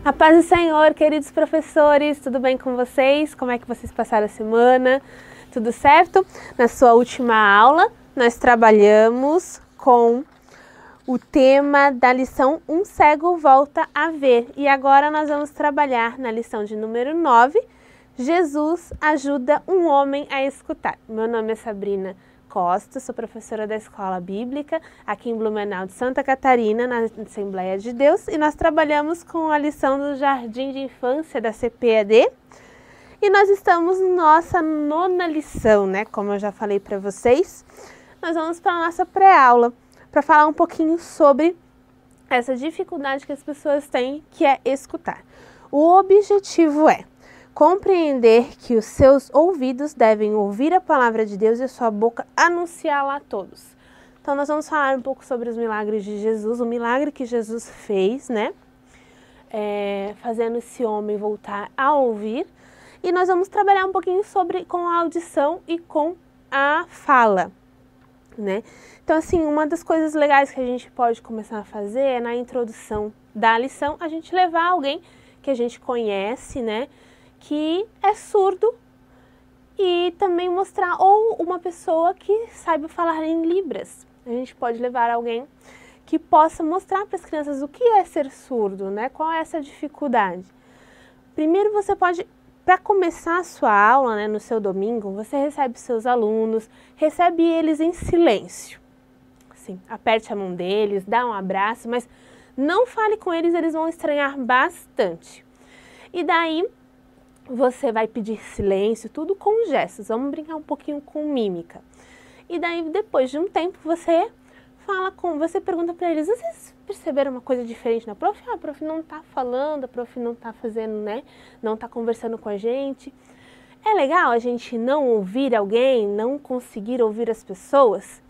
A paz do Senhor, queridos professores, tudo bem com vocês? Como é que vocês passaram a semana? Tudo certo? Na sua última aula, nós trabalhamos com o tema da lição Um Cego Volta a Ver. E agora nós vamos trabalhar na lição de número 9, Jesus ajuda um homem a escutar. Meu nome é Sabrina Costa, sou professora da Escola Bíblica aqui em Blumenau de Santa Catarina, na Assembleia de Deus, e nós trabalhamos com a lição do Jardim de Infância da CPAD, e nós estamos na nossa 9ª lição, né? Como eu já falei para vocês, nós vamos para a nossa pré-aula, para falar um pouquinho sobre essa dificuldade que as pessoas têm, que é escutar. O objetivo é compreender que os seus ouvidos devem ouvir a palavra de Deus e a sua boca anunciá-la a todos. Então nós vamos falar um pouco sobre os milagres de Jesus, o milagre que Jesus fez, né? Fazendo esse homem voltar a ouvir. E nós vamos trabalhar um pouquinho com a audição e com a fala, né? Então assim, uma das coisas legais que a gente pode começar a fazer é na introdução da lição, a gente levar alguém que a gente conhece, né? Que é surdo, e também mostrar, ou uma pessoa que saiba falar em Libras. A gente pode levar alguém que possa mostrar para as crianças o que é ser surdo, né? Qual é essa dificuldade. Primeiro você pode, para começar a sua aula, né, no seu domingo, você recebe seus alunos, recebe eles em silêncio. Assim, aperte a mão deles, dá um abraço, mas não fale com eles, eles vão estranhar bastante. E daí você vai pedir silêncio, tudo com gestos, vamos brincar um pouquinho com mímica. E daí, depois de um tempo, você pergunta para eles, vocês perceberam uma coisa diferente na prof? Ah, a prof não tá falando, a prof não tá fazendo, né? Não tá conversando com a gente. É legal a gente não ouvir alguém, não conseguir ouvir as pessoas?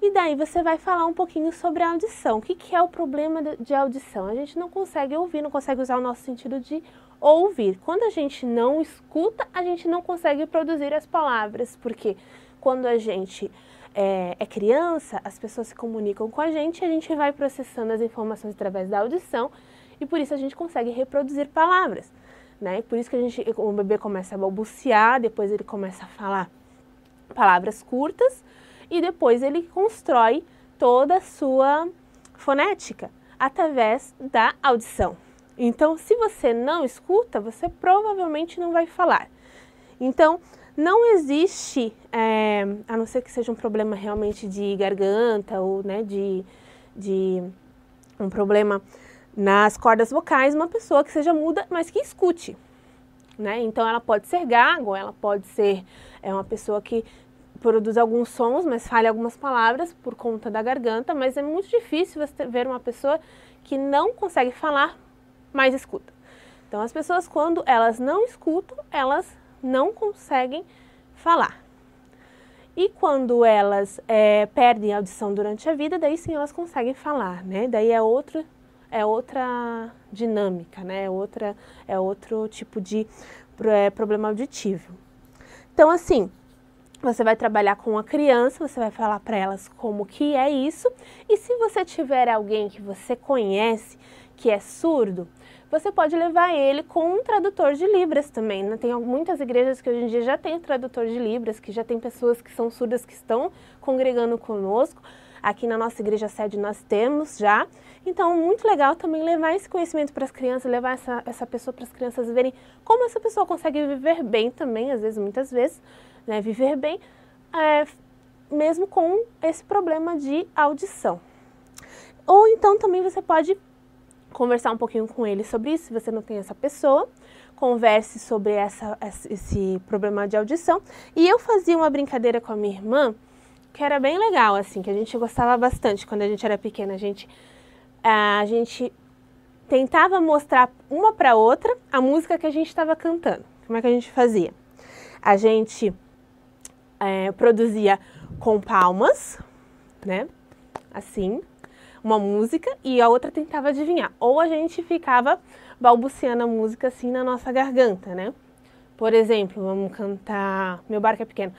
E daí você vai falar um pouquinho sobre a audição. O que é o problema de audição? A gente não consegue ouvir, não consegue usar o nosso sentido de ouvir. Quando a gente não escuta, a gente não consegue produzir as palavras, porque quando a gente é criança, as pessoas se comunicam com a gente vai processando as informações através da audição, e por isso a gente consegue reproduzir palavras, né? Por isso que o bebê começa a balbuciar, depois ele começa a falar palavras curtas, e depois ele constrói toda a sua fonética através da audição. Então, se você não escuta, você provavelmente não vai falar. Então, não existe, a não ser que seja um problema realmente de garganta ou, né, de um problema nas cordas vocais, uma pessoa que seja muda, mas que escute, né? Então, ela pode ser gago, ela pode ser uma pessoa que produz alguns sons, mas fale algumas palavras por conta da garganta, mas é muito difícil você ver uma pessoa que não consegue falar, mas escuta. Então, as pessoas, quando elas não escutam, elas não conseguem falar. E quando elas perdem a audição durante a vida, daí sim elas conseguem falar, né? Daí é outra dinâmica, né? É outro tipo de problema auditivo. Então, assim, você vai trabalhar com a criança, você vai falar para elas como que é isso, e se você tiver alguém que você conhece que é surdo, você pode levar ele com um tradutor de Libras também, né? Tem muitas igrejas que hoje em dia já tem tradutor de Libras, que já tem pessoas que são surdas que estão congregando conosco. Aqui na nossa igreja sede nós temos já. Então, muito legal também levar esse conhecimento para as crianças, levar essa pessoa para as crianças verem como essa pessoa consegue viver bem também, às vezes, muitas vezes, né? Viver bem, mesmo com esse problema de audição. Ou então também você pode conversar um pouquinho com ele sobre isso, se você não tem essa pessoa, converse sobre esse problema de audição. E eu fazia uma brincadeira com a minha irmã, que era bem legal, assim, que a gente gostava bastante quando a gente era pequena. A gente tentava mostrar uma para outra a música que a gente estava cantando. Como é que a gente fazia? A gente produzia com palmas, né, assim, uma música, e a outra tentava adivinhar. Ou a gente ficava balbuciando a música assim na nossa garganta, né? Por exemplo, vamos cantar Meu Barco é Pequeno.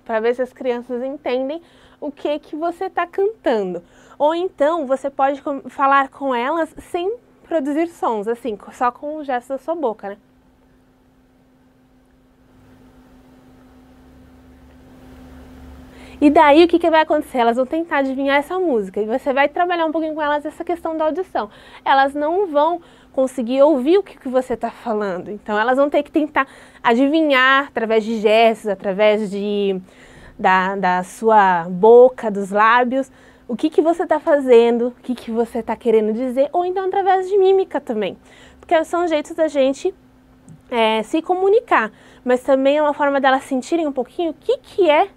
Para ver se as crianças entendem o que você está cantando. Ou então você pode falar com elas sem produzir sons, assim, só com o gesto da sua boca, né? E daí o que vai acontecer? Elas vão tentar adivinhar essa música e você vai trabalhar um pouquinho com elas essa questão da audição. Elas não vão conseguir ouvir o que você está falando, então elas vão ter que tentar adivinhar através de gestos, através da sua boca, dos lábios, o que você está fazendo, o que você está querendo dizer, ou então através de mímica também, porque são jeitos da gente se comunicar, mas também é uma forma delas sentirem um pouquinho o que é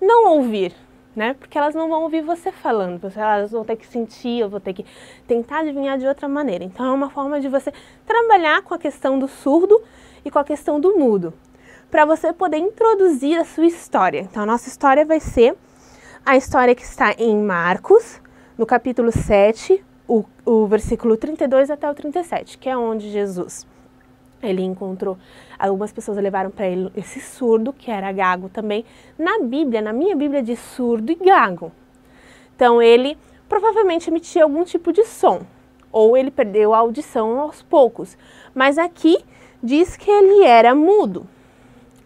não ouvir, né? Porque elas não vão ouvir você falando, elas vão ter que sentir, eu vou ter que tentar adivinhar de outra maneira. Então é uma forma de você trabalhar com a questão do surdo e com a questão do mudo, para você poder introduzir a sua história. Então a nossa história vai ser a história que está em Marcos, no capítulo 7, o versículo 32 até o 37, que é onde Jesus ele encontrou, algumas pessoas levaram para ele esse surdo, que era gago também. Na Bíblia, na minha Bíblia, diz surdo e gago. Então ele provavelmente emitia algum tipo de som, ou ele perdeu a audição aos poucos. Mas aqui diz que ele era mudo.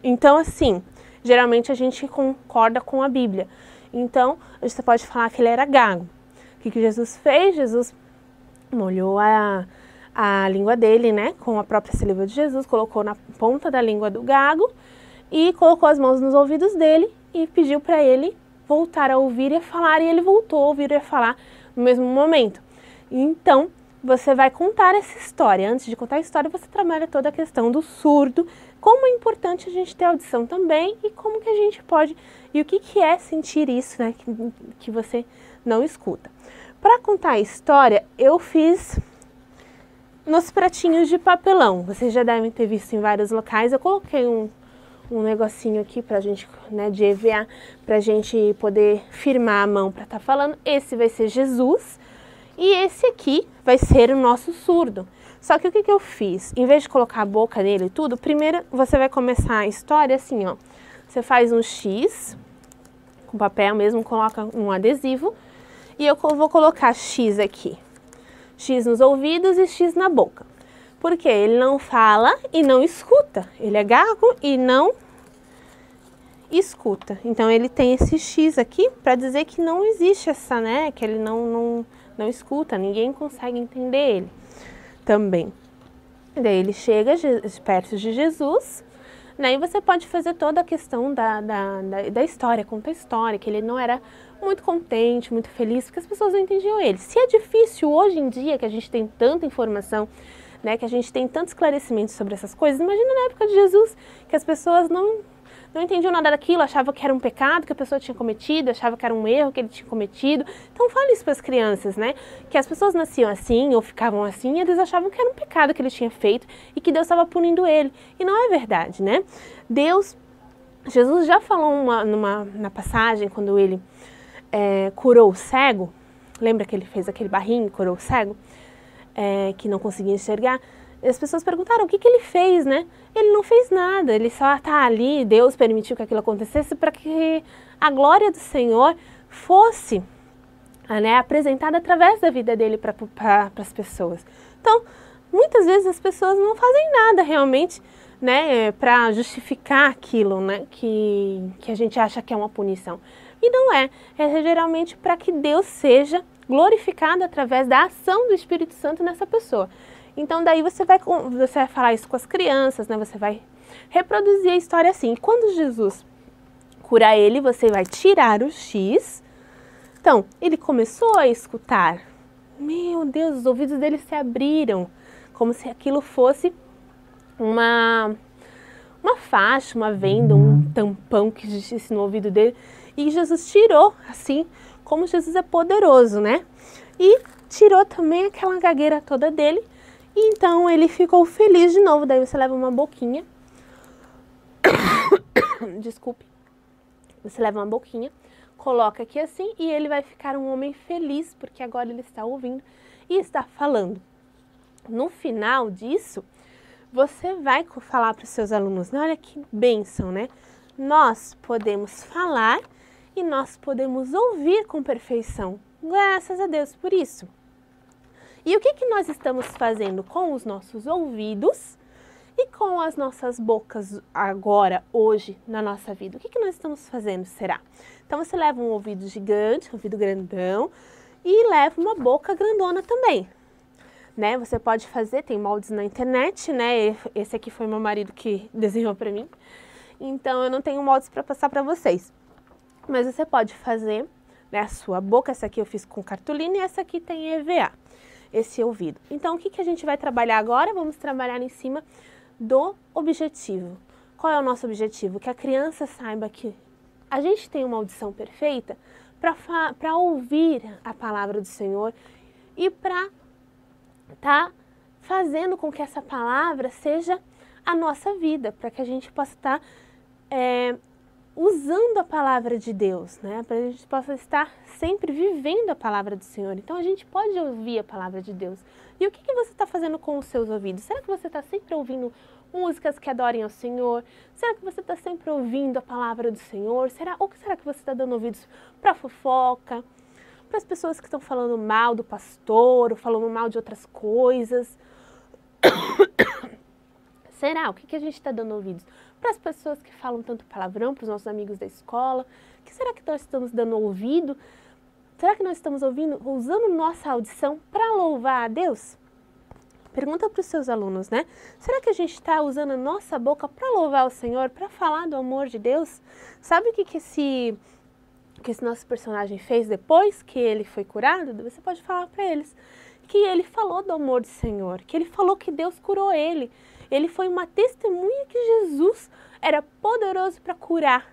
Então assim, geralmente a gente concorda com a Bíblia. Então você pode falar que ele era gago. O que Jesus fez? Jesus molhou a língua dele, né, com a própria saliva de Jesus, colocou na ponta da língua do gago e colocou as mãos nos ouvidos dele e pediu para ele voltar a ouvir e a falar, e ele voltou a ouvir e a falar no mesmo momento. Então, você vai contar essa história. Antes de contar a história, você trabalha toda a questão do surdo, como é importante a gente ter audição também e como que a gente pode, e o que é sentir isso, né, que você não escuta. Para contar a história, eu fiz nos pratinhos de papelão. Vocês já devem ter visto em vários locais. Eu coloquei um negocinho aqui pra gente, né, de EVA, pra gente poder firmar a mão pra estar falando. Esse vai ser Jesus e esse aqui vai ser o nosso surdo. Só que o que eu fiz? Em vez de colocar a boca nele e tudo, primeiro você vai começar a história assim, ó. Você faz um X com papel mesmo, coloca um adesivo e eu vou colocar X aqui. X nos ouvidos e X na boca. Porque ele não fala e não escuta. Ele é gago e não escuta. Então ele tem esse X aqui para dizer que não existe essa, né? Que ele não escuta, ninguém consegue entender ele também. Daí ele chega perto de Jesus, né? E você pode fazer toda a questão da história, conta a história, que ele não era muito contente, muito feliz, porque as pessoas não entendiam ele. Se é difícil hoje em dia, que a gente tem tanta informação, né, que a gente tem tanto esclarecimento sobre essas coisas, imagina na época de Jesus, que as pessoas não entendiam nada daquilo, achavam que era um pecado que a pessoa tinha cometido, achavam que era um erro que ele tinha cometido. Então fale isso para as crianças, né, que as pessoas nasciam assim ou ficavam assim e eles achavam que era um pecado que ele tinha feito e que Deus estava punindo ele. E não é verdade, né? Jesus já falou na passagem, quando ele curou o cego, lembra que ele fez aquele barrinho e curou o cego, que não conseguia enxergar? As pessoas perguntaram o que ele fez, né? Ele não fez nada, ele só está ali, Deus permitiu que aquilo acontecesse para que a glória do Senhor fosse, né, apresentada através da vida dele para as pessoas. Então, muitas vezes as pessoas não fazem nada realmente, né, para justificar aquilo, né, que a gente acha que é uma punição. E não é geralmente para que Deus seja glorificado através da ação do Espírito Santo nessa pessoa. Então daí você vai falar isso com as crianças, né? Você vai reproduzir a história assim. E quando Jesus cura ele, você vai tirar o X. Então, ele começou a escutar. Meu Deus, os ouvidos dele se abriram, como se aquilo fosse uma faixa, uma venda, um tampão que existisse no ouvido dele. E Jesus tirou, assim, como Jesus é poderoso, né? E tirou também aquela gagueira toda dele. E então ele ficou feliz de novo. Daí você leva uma boquinha. Desculpe. Você leva uma boquinha, coloca aqui assim e ele vai ficar um homem feliz, porque agora ele está ouvindo e está falando. No final disso, você vai falar para os seus alunos, né? Olha que bênção, né? Nós podemos falar e nós podemos ouvir com perfeição. Graças a Deus por isso. E o que nós estamos fazendo com os nossos ouvidos e com as nossas bocas agora, hoje, na nossa vida? O que nós estamos fazendo, será? Então, você leva um ouvido gigante, um ouvido grandão, e leva uma boca grandona também, né? Você pode fazer, tem moldes na internet, né? Esse aqui foi meu marido que desenhou para mim, então eu não tenho moldes para passar para vocês. Mas você pode fazer, né, a sua boca, essa aqui eu fiz com cartolina e essa aqui tem EVA, esse ouvido. Então, o que a gente vai trabalhar agora? Vamos trabalhar em cima do objetivo. Qual é o nosso objetivo? Que a criança saiba que a gente tem uma audição perfeita para ouvir a palavra do Senhor e para estar fazendo com que essa palavra seja a nossa vida, para que a gente possa estar usando a palavra de Deus, né? Para a gente possa estar sempre vivendo a palavra do Senhor. Então, a gente pode ouvir a palavra de Deus. E o que você está fazendo com os seus ouvidos? Será que você está sempre ouvindo músicas que adorem ao Senhor? Será que você está sempre ouvindo a palavra do Senhor? Ou será que você está dando ouvidos para fofoca, para as pessoas que estão falando mal do pastor, ou falando mal de outras coisas? Será? O que a gente está dando ouvidos? Para as pessoas que falam tanto palavrão, para os nossos amigos da escola? O que será que nós estamos dando ouvido? Será que nós estamos usando nossa audição para louvar a Deus? Pergunta para os seus alunos, né? Será que a gente está usando a nossa boca para louvar o Senhor, para falar do amor de Deus? Sabe o que esse nosso personagem fez depois que ele foi curado? Você pode falar para eles que ele falou do amor do Senhor, que ele falou que Deus curou ele. Ele foi uma testemunha que Jesus era poderoso para curar.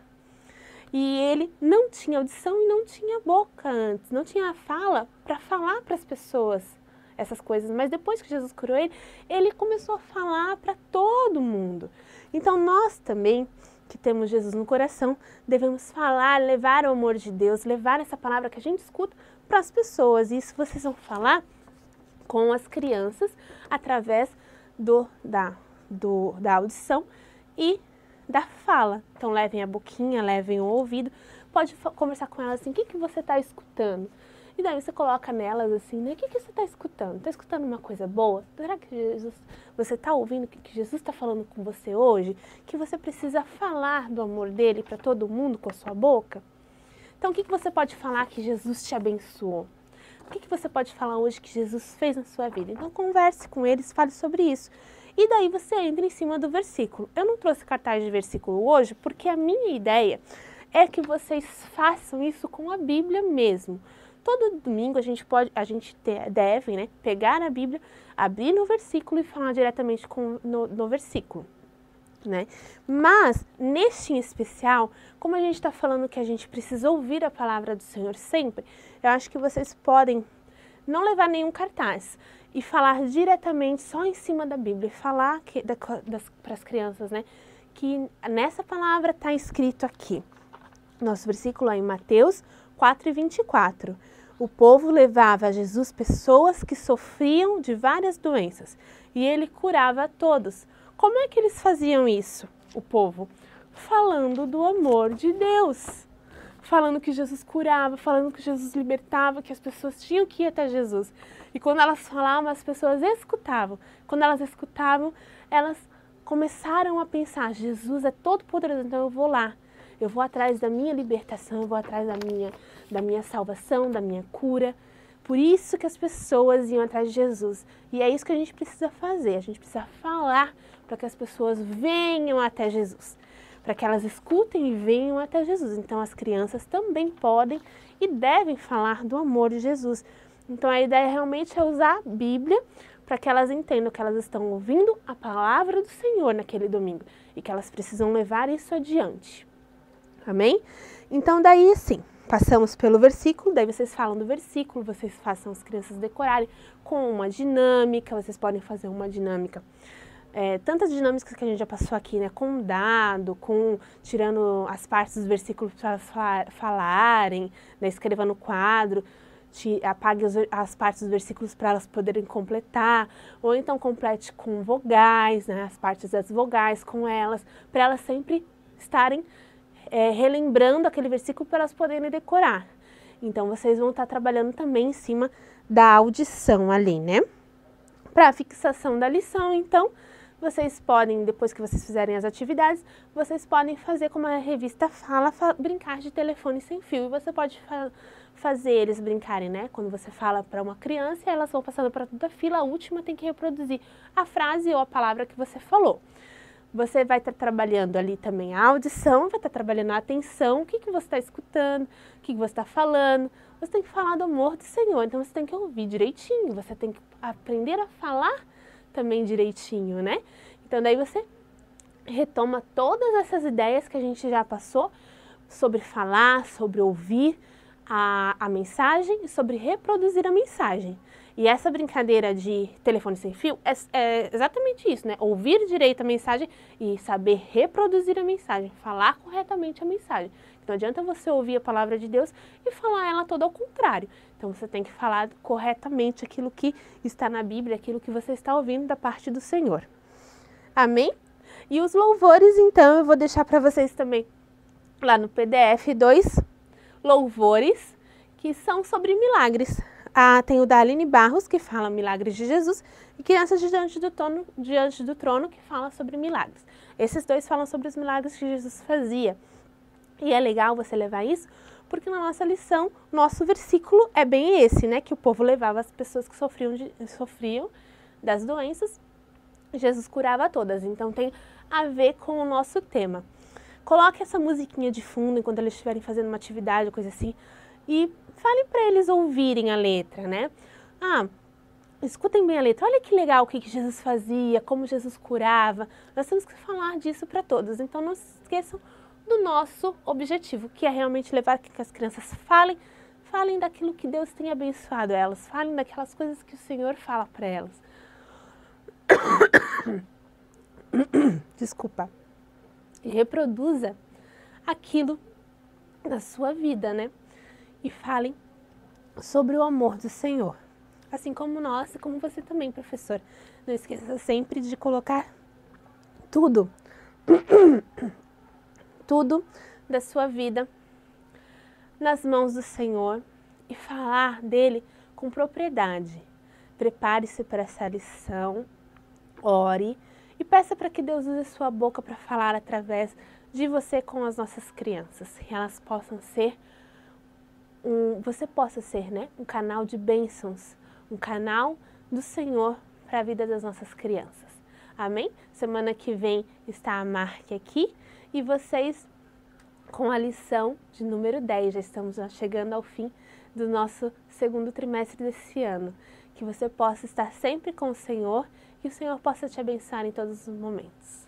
E ele não tinha audição e não tinha boca antes, não tinha fala para falar para as pessoas essas coisas. Mas depois que Jesus curou ele, ele começou a falar para todo mundo. Então nós também, que temos Jesus no coração, devemos falar, levar o amor de Deus, levar essa palavra que a gente escuta para as pessoas. E isso vocês vão falar com as crianças através da audição e da fala. Então levem a boquinha, levem o ouvido, pode conversar com elas assim, o que você está escutando? E daí você coloca nelas assim, né? O que você está escutando? Está escutando uma coisa boa? Será que você está ouvindo o que Jesus está falando com você hoje? Que você precisa falar do amor dele para todo mundo com a sua boca? Então o que você pode falar que Jesus te abençoou? O que você pode falar hoje que Jesus fez na sua vida? Então converse com eles, fale sobre isso. E daí você entra em cima do versículo. Eu não trouxe cartaz de versículo hoje porque a minha ideia é que vocês façam isso com a Bíblia mesmo. Todo domingo a gente deve, né, pegar a Bíblia, abrir no versículo e falar diretamente no versículo, né? Mas, neste em especial, como a gente está falando que a gente precisa ouvir a palavra do Senhor sempre, eu acho que vocês podem não levar nenhum cartaz e falar diretamente só em cima da Bíblia e falar para as crianças, né, que nessa palavra está escrito aqui. Nosso versículo é em Mateus 4:24. O povo levava a Jesus pessoas que sofriam de várias doenças e ele curava a todos. Como é que eles faziam isso, o povo? Falando do amor de Deus. Falando que Jesus curava, falando que Jesus libertava, que as pessoas tinham que ir até Jesus. E quando elas falavam, as pessoas escutavam. Quando elas escutavam, elas começaram a pensar, Jesus é todo poderoso, então eu vou lá. Eu vou atrás da minha libertação, eu vou atrás da minha salvação, da minha cura. Por isso que as pessoas iam atrás de Jesus. E é isso que a gente precisa fazer. A gente precisa falar para que as pessoas venham até Jesus. Para que elas escutem e venham até Jesus. Então as crianças também podem e devem falar do amor de Jesus. Então a ideia realmente é usar a Bíblia para que elas entendam que elas estão ouvindo a palavra do Senhor naquele domingo. E que elas precisam levar isso adiante. Amém? Então daí sim, passamos pelo versículo, daí vocês falam do versículo, vocês façam as crianças decorarem com uma dinâmica, vocês podem fazer uma dinâmica, tantas dinâmicas que a gente já passou aqui, né, com um dado, tirando as partes dos versículos para elas falarem, né, escreva no quadro, apague as partes dos versículos para elas poderem completar, ou então complete com vogais, né, as partes das vogais com elas, para elas sempre estarem relembrando aquele versículo para elas poderem decorar. Então, vocês vão estar trabalhando também em cima da audição ali, né? Para a fixação da lição, então, vocês podem, depois que vocês fizerem as atividades, vocês podem fazer como a revista fala, brincar de telefone sem fio. E você pode fazer eles brincarem, né? Quando você fala para uma criança, elas vão passando para toda a fila, a última tem que reproduzir a frase ou a palavra que você falou. Você vai estar trabalhando ali também a audição, vai estar trabalhando a atenção, o que você está escutando, o que você está falando. Você tem que falar do amor do Senhor, então você tem que ouvir direitinho, você tem que aprender a falar também direitinho, né? Então daí você retoma todas essas ideias que a gente já passou sobre falar, sobre ouvir a mensagem e sobre reproduzir a mensagem. E essa brincadeira de telefone sem fio é exatamente isso, né? Ouvir direito a mensagem e saber reproduzir a mensagem, falar corretamente a mensagem. Não adianta você ouvir a palavra de Deus e falar ela toda ao contrário. Então você tem que falar corretamente aquilo que está na Bíblia, aquilo que você está ouvindo da parte do Senhor. Amém? E os louvores, então, eu vou deixar para vocês também lá no PDF 2 louvores que são sobre milagres. Tem o da Aline Barros, que fala milagres de Jesus, e Crianças diante do trono, que fala sobre milagres. Esses dois falam sobre os milagres que Jesus fazia. E é legal você levar isso, porque na nossa lição, nosso versículo é bem esse, né? Que o povo levava as pessoas que sofriam das doenças, Jesus curava todas. Então tem a ver com o nosso tema. Coloque essa musiquinha de fundo enquanto eles estiverem fazendo uma atividade, coisa assim, e fale para eles ouvirem a letra, né? Escutem bem a letra. Olha que legal o que Jesus fazia, como Jesus curava. Nós temos que falar disso para todos. Então não se esqueçam do nosso objetivo, que é realmente levar que as crianças falem daquilo que Deus tem abençoado elas, falem daquelas coisas que o Senhor fala para elas. Desculpa. E reproduza aquilo na sua vida, né? E falem sobre o amor do Senhor. Assim como nós e como você também, professor. Não esqueça sempre de colocar tudo da sua vida nas mãos do Senhor e falar dele com propriedade. Prepare-se para essa lição, ore e peça para que Deus use sua boca para falar através de você com as nossas crianças. Que elas possam ser, você possa ser, né, um canal de bênçãos, um canal do Senhor para a vida das nossas crianças. Amém? Semana que vem está a Marque aqui e vocês com a lição de número 10. Já estamos chegando ao fim do nosso segundo trimestre desse ano. Que você possa estar sempre com o Senhor e o Senhor possa te abençoar em todos os momentos.